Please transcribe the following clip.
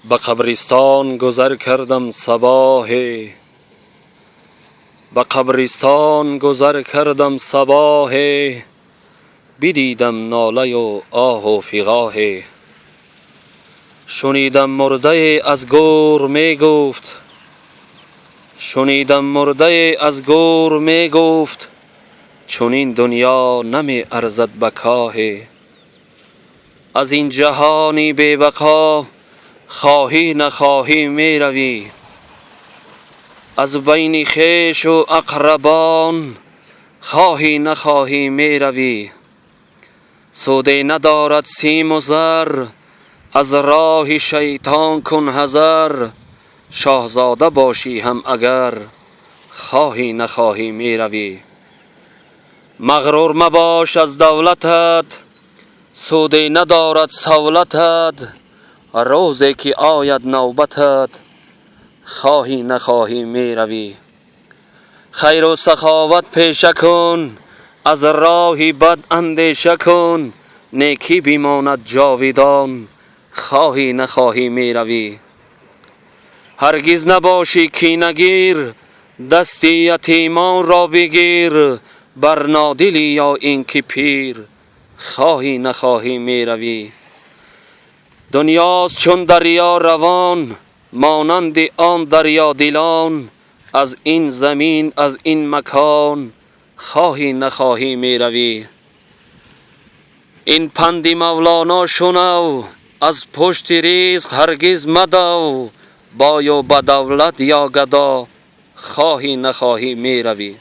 به قبرستان گذر کردم صباحی، به قبرستان گذر کردم صباحی، بدیدم ناله و آه و فغاحی. شنیدم مرده از گور می گفت، شنیدم مرده از گور می گفت، چون این دنیا نمی ارزد بکاهی. از این جهانی بی بقا خواهی نخواهی می روی، از بین خویش و اقربان خواهی نخواهی می روی. سودی ندارد سیم و زر، از راه شیطان کن حذر. شاهزاده باشی هم اگر خواهی نخواهی می روی. مغرور مباش از دولتت، سودی ندارد سولتت. روزی که آید نوبتت خواهی نخواهی می روی. خیر و سخاوت پیشه کن، از راه بد اندیشه کن. نیکی بماند جاویدان خواهی نخواهی می روی. هرگز نباشی کینه‌گیر، دست یتیمان را بگیر. بر نادلی یا اینکه پیر خواهی نخواهی می روی. دنیاست چون دریا روان، مانند آن دریا دلان. از این زمین از این مکان خواهی نخواهی می روی. این پند مولانا شنو، از پشت رزق هرگز مدو. با یا بدولت یا گدا خواهی نخواهی می روی.